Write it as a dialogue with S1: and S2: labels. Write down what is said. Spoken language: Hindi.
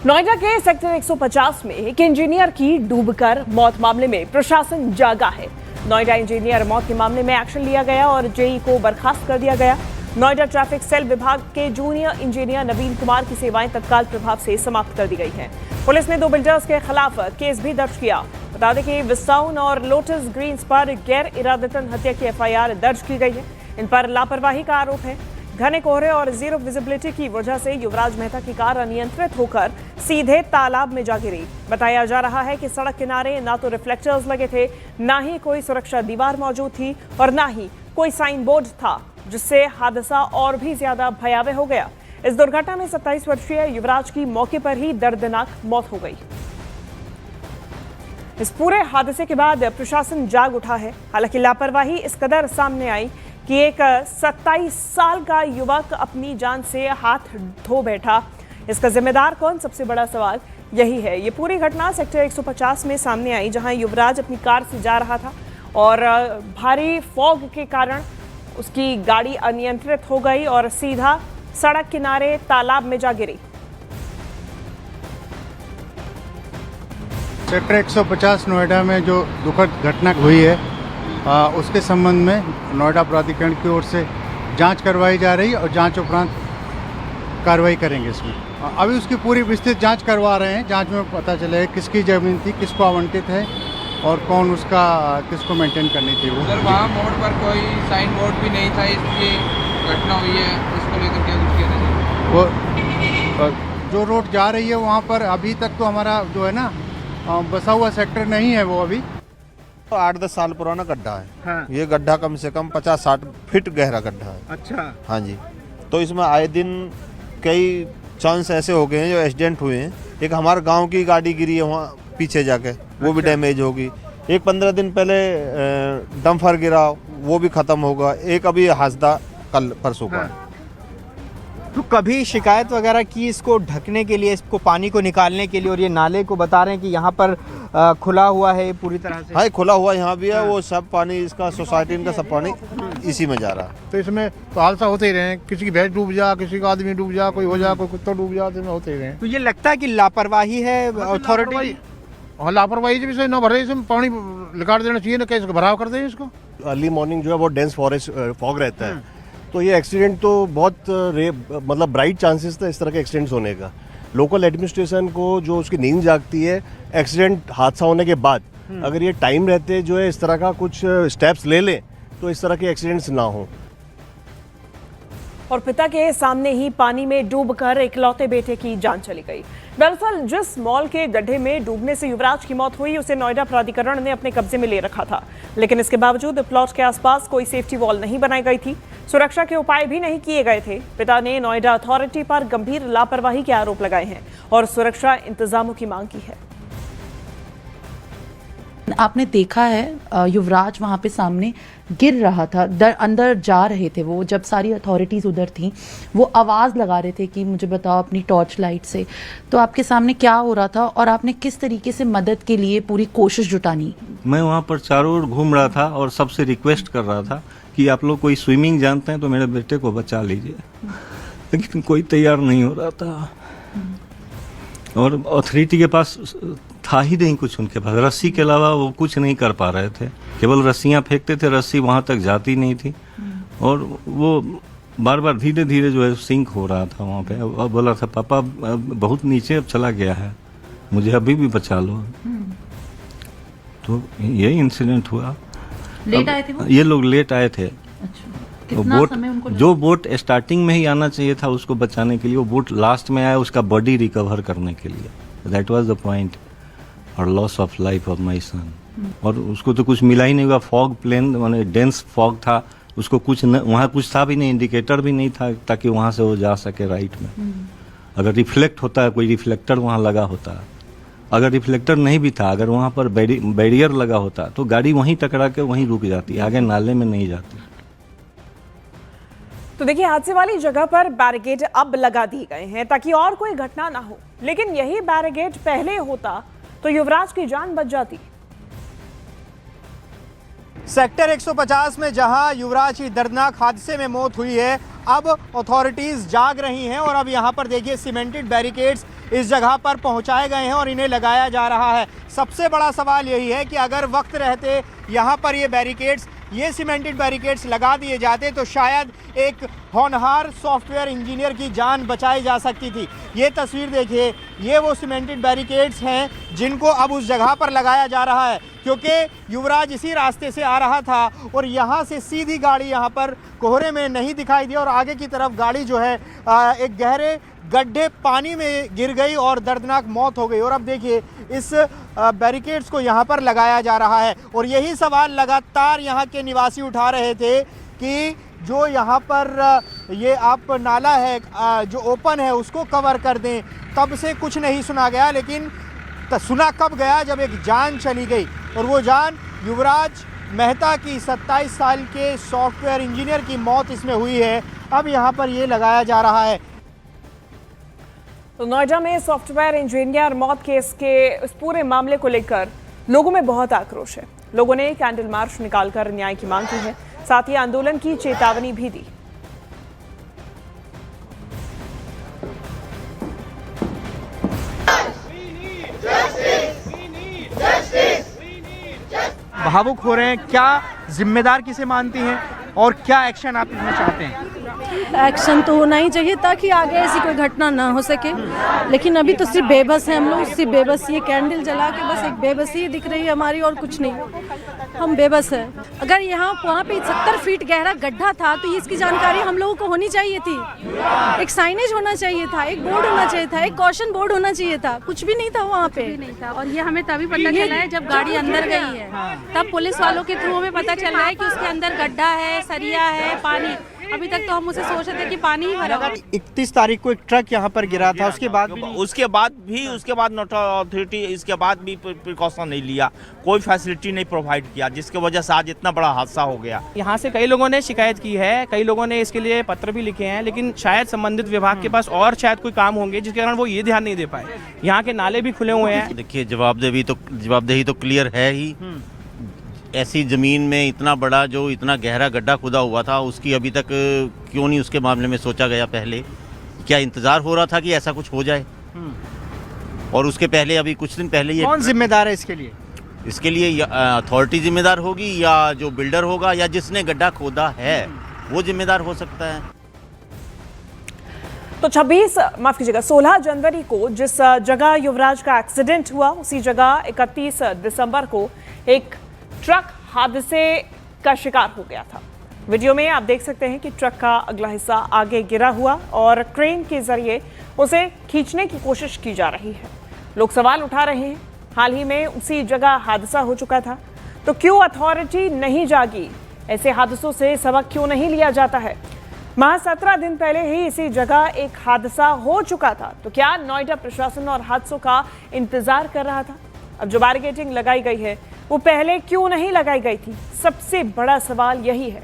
S1: नोएडा के सेक्टर 150 में एक इंजीनियर की डूबकर मौत मामले में प्रशासन जागा है। नोएडा इंजीनियर मौत के मामले में एक्शन लिया गया और जेई को बर्खास्त कर दिया गया। नोएडा ट्रैफिक सेल विभाग के जूनियर इंजीनियर नवीन कुमार की सेवाएं तत्काल प्रभाव से समाप्त कर दी गई हैं। पुलिस ने 2 बिल्डर्स के खिलाफ केस भी दर्ज किया। बता दें कि विस्टाउन और लोटस ग्रीन्स पर गैर इरादतन हत्या की एफआईआर दर्ज की गई है। इन पर लापरवाही का आरोप है। घने कोहरे और जीरो विजिबिलिटी की वजह से युवराज मेहता की कार अनियंत्रित होकर सीधे तालाब में जा गिरी। बताया जा रहा है कि सड़क किनारे ना तो रिफ्लेक्टर्स लगे थे, ना ही कोई सुरक्षा दीवार मौजूद थी और ना ही कोई साइन बोर्ड था, जिससे हादसा और भी ज्यादा भयावह हो गया। इस दुर्घटना में 27 वर्षीय युवराज की मौके पर ही दर्दनाक मौत हो गई। इस पूरे हादसे के बाद प्रशासन जाग उठा है। हालांकि लापरवाही इस कदर सामने आई कि एक 27 साल का युवक अपनी जान से हाथ धो बैठा। इसका जिम्मेदार कौन? सबसे बड़ा सवाल यही है। ये पूरी घटना सेक्टर 150 में सामने आई, जहां युवराज अपनी कार से जा रहा था और भारी फॉग के कारण उसकी गाड़ी अनियंत्रित हो गई और सीधा सड़क किनारे तालाब में जा गिरी।
S2: सेक्टर 150 नोएडा में जो दुखद घटना हुई है उसके संबंध में नोएडा प्राधिकरण की ओर से जांच करवाई जा रही है और जांच उपरांत कार्रवाई करेंगे। इसमें अभी उसकी पूरी विस्तृत जांच करवा रहे हैं। जांच में पता चलेगा किसकी ज़मीन थी, किसको आवंटित है और कौन उसका किसको मेंटेन करनी थी। वो
S3: सर वहाँ मोड़ पर कोई साइन बोर्ड भी नहीं था, इसलिए घटना हुई है। इसको लेकर क्या कुछ कहना चाहिए?
S2: वो जो रोड जा रही है वहाँ पर अभी तक तो हमारा जो है ना बसा हुआ सेक्टर नहीं है। वो अभी
S4: 8-10 साल पुराना गड्ढा है।
S2: हाँ।
S4: ये गड्ढा कम से कम 50-60 फीट गहरा गड्ढा है।
S2: अच्छा।
S4: हाँ जी। तो इसमें आए दिन कई चांस ऐसे हो गए हैं जो एक्सीडेंट हुए हैं। एक हमारे गांव की गाड़ी गिरी है वहाँ पीछे जाके, वो भी डैमेज होगी। एक 15 दिन पहले डंफर गिरा, वो भी ख़त्म होगा। एक अभी हादसा कल परसों का है।
S5: तो कभी शिकायत वगैरह की इसको ढकने के लिए, इसको पानी को निकालने के लिए? और ये नाले को बता रहे हैं कि यहाँ पर खुला हुआ है पूरी तरह से।
S4: हाँ, खुला हुआ यहाँ भी है। वो सब पानी इसका सोसाइटी का सब पानी इसी में जा रहा है।
S6: तो इसमें तो हादसा होते ही रहे। किसी की भैंस डूब जा, किसी का आदमी डूब जा, कोई हो जा, कोई कुत्ता डूब जा, तो इसमें होते ही रहे।
S5: तो ये लगता है कि लापरवाही है अथॉरिटी।
S6: और लापरवाही से भी न भरे, इसमें पानी निकाल देना चाहिए, ना कैसे भराव कर दें इसको।
S7: अर्ली मॉर्निंग जो है वो डेंस फॉग रहता है, तो ये एक्सीडेंट तो बहुत मतलब ब्राइट चांसेस था इस तरह के एक्सीडेंट्स होने का। लोकल एडमिनिस्ट्रेशन को जो उसकी नींद जागती है एक्सीडेंट हादसा होने के बाद, अगर ये टाइम रहते जो है इस तरह का कुछ स्टेप्स ले लें तो इस तरह के एक्सीडेंट्स ना हो।
S1: और पिता के सामने ही पानी में डूबकर इकलौते बेटे की जान चली गई। दरअसल जिस मॉल के गड्ढे में डूबने से युवराज की मौत हुई, उसे नोएडा प्राधिकरण ने अपने कब्जे में ले रखा था, लेकिन इसके बावजूद प्लॉट के आसपास कोई सेफ्टी वॉल नहीं बनाई गई थी, सुरक्षा के उपाय भी नहीं किए गए थे। पिता ने नोएडा अथॉरिटी पर गंभीर लापरवाही के आरोप लगाए हैं और सुरक्षा इंतजामों की मांग की है।
S8: आपने देखा है युवराज वहाँ पे सामने गिर रहा था, अंदर जा रहे थे वो, जब सारी अथॉरिटीज उधर थी, वो आवाज़ लगा रहे थे कि मुझे बताओ अपनी टॉर्च लाइट से। तो आपके सामने क्या हो रहा था और आपने किस तरीके से मदद के लिए पूरी कोशिश जुटानी?
S9: मैं वहाँ पर चारों ओर घूम रहा था और सबसे रिक्वेस्ट कर रहा था कि आप लोग कोई स्विमिंग जानते हैं तो मेरे बेटे को बचा लीजिए, लेकिन कोई तैयार नहीं हो रहा था और अथॉरिटी के पास था ही नहीं कुछ। उनके पास रस्सी के अलावा वो कुछ नहीं कर पा रहे थे, केवल रस्सियाँ फेंकते थे, रस्सी वहाँ तक जाती नहीं थी और वो बार बार धीरे धीरे जो है सिंक हो रहा था वहाँ पे। और बोला था पापा बहुत नीचे अब चला गया है, मुझे अभी भी बचा लो। तो ये इंसिडेंट हुआ।
S8: लेट आए थे वो? ये
S9: लोग लेट आए थे।
S8: कितना समय उनको
S9: जो बोट स्टार्टिंग में ही आना चाहिए था उसको बचाने के लिए, वो बोट लास्ट में आया उसका बॉडी रिकवर करने के लिए। That was the point. और loss of life of my son. और उसको तो कुछ मिला ही नहीं हुआ। फॉग प्लेन माने डेंस फॉग था, उसको कुछ वहाँ कुछ था भी नहीं, इंडिकेटर भी नहीं था ताकि वहाँ से वो जा सके राइट में। अगर रिफ्लेक्ट होता है, कोई रिफ्लेक्टर वहाँ लगा होता, अगर रिफ्लेक्टर नहीं भी था, अगर वहाँ पर बैरियर लगा होता तो गाड़ी वहीं टकरा के वहीं रुक जाती, आगे नाले में नहीं जाती।
S1: तो देखिए, हादसे वाली जगह पर बैरिकेड अब लगा दिए गए हैं ताकि और कोई घटना ना हो, लेकिन यही बैरिकेड पहले होता तो युवराज की जान बच जाती।
S5: सेक्टर 150 में जहां युवराज की दर्दनाक हादसे में मौत हुई है, अब अथॉरिटीज़ जाग रही हैं और अब यहाँ पर देखिए सीमेंटेड बैरिकेड्स इस जगह पर पहुँचाए गए हैं और इन्हें लगाया जा रहा है। सबसे बड़ा सवाल यही है कि अगर वक्त रहते यहाँ पर ये सीमेंटेड बैरिकेड्स लगा दिए जाते तो शायद एक होनहार सॉफ्टवेयर इंजीनियर की जान बचाई जा सकती थी। ये तस्वीर देखिए, ये वो सीमेंटेड बैरिकेड्स हैं जिनको अब उस जगह पर लगाया जा रहा है, क्योंकि युवराज इसी रास्ते से आ रहा था और यहाँ से सीधी गाड़ी यहाँ पर कोहरे में नहीं दिखाई दी और आगे की तरफ गाड़ी जो है एक गहरे गड्ढे पानी में गिर गई और दर्दनाक मौत हो गई। और अब देखिए इस बैरिकेड्स को यहाँ पर लगाया जा रहा है और यही सवाल लगातार यहाँ के निवासी उठा रहे थे कि जो यहाँ पर ये आप नाला है जो ओपन है उसको कवर कर दें। तब से कुछ नहीं सुना गया, लेकिन सुना कब गया जब एक जान चली गई और वो जान युवराज मेहता की 27 साल के सॉफ्टवेयर इंजीनियर की मौत इसमें हुई है। अब यहाँ पर ये लगाया जा रहा है।
S1: तो नोएडा में सॉफ्टवेयर इंजीनियर मौत केस के इस पूरे मामले को लेकर लोगों में बहुत आक्रोश है। लोगों ने कैंडल मार्च निकालकर न्याय की मांग की है, साथ ही आंदोलन की चेतावनी भी दी।
S5: भावुक हो रहे हैं, क्या जिम्मेदार किसे मानती हैं और क्या एक्शन आप इसमें चाहते हैं?
S10: एक्शन तो होना ही चाहिए ताकि आगे ऐसी कोई घटना ना हो सके, लेकिन अभी तो सिर्फ बेबस हैं हम लोग। सिर्फ बेबस, ये कैंडल जला के बस एक बेबसी दिख रही है हमारी और कुछ नहीं, हम बेबस हैं। अगर वहाँ पे 70 फीट गहरा गड्ढा था तो इसकी जानकारी हम लोगों को होनी चाहिए थी। एक साइनेज होना चाहिए था, एक बोर्ड होना चाहिए था, एक कॉशन बोर्ड होना चाहिए था, कुछ भी नहीं था वहाँ पे।
S11: नहीं था। और ये हमें तभी पता चला है जब गाड़ी अंदर गई है, तब पुलिस वालों के थ्रू हमें पता चल रहा है कि उसके अंदर गड्ढा है, सरिया है, पानी। अभी तक तो हम उसे सोच रहे थे कि पानी ही भरा हुआ।
S5: 31 तारीख को एक ट्रक यहाँ पर गिरा था, उसके बाद
S12: नोएडा अथॉरिटी इसके बाद भी प्रिकॉशन नहीं लिया, कोई फैसिलिटी नहीं प्रोवाइड किया, जिसकी वजह से आज इतना बड़ा हादसा हो गया।
S13: यहाँ से कई लोगों ने शिकायत की है, कई लोगों ने इसके लिए पत्र भी लिखे हैं, लेकिन शायद संबंधित विभाग के पास और शायद कोई काम होंगे जिसके कारण वो ये ध्यान नहीं दे पाए। यहाँ के नाले भी खुले हुए हैं।
S12: देखिए जवाबदेही तो क्लियर है ही। ऐसी ज़मीन में इतना बड़ा जो इतना गहरा गड्ढा खुदा हुआ था, उसकी अभी तक क्यों नहीं उसके मामले में सोचा गया पहले? क्या इंतज़ार हो रहा था कि ऐसा कुछ हो जाए? और उसके पहले अभी कुछ दिन पहले ये
S5: कौन जिम्मेदार है इसके लिए?
S12: इसके लिए अथॉरिटी जिम्मेदार होगी या जो बिल्डर होगा या जिसने गड्ढा खोदा है वो जिम्मेदार हो सकता है।
S1: तो 16 जनवरी को जिस जगह युवराज का एक्सीडेंट हुआ उसी जगह 31 दिसंबर को एक ट्रक हादसे का शिकार हो गया था। वीडियो में आप देख सकते हैं कि ट्रक का अगला हिस्सा आगे गिरा हुआ और क्रेन के जरिए उसे खींचने की कोशिश की जा रही है। लोग सवाल उठा रहे हैं, हाल ही में उसी जगह हादसा हो चुका था, तो क्यों अथॉरिटी नहीं जागी? ऐसे हादसों से सबक क्यों नहीं लिया जाता है? महज 17 दिन पहले ही इसी जगह एक हादसा हो चुका था, तो क्या नोएडा प्रशासन और हादसों का इंतजार कर रहा था? अब जो बैरिकेडिंग लगाई गई है वो पहले क्यों नहीं लगाई गई थी? सबसे बड़ा सवाल यही है।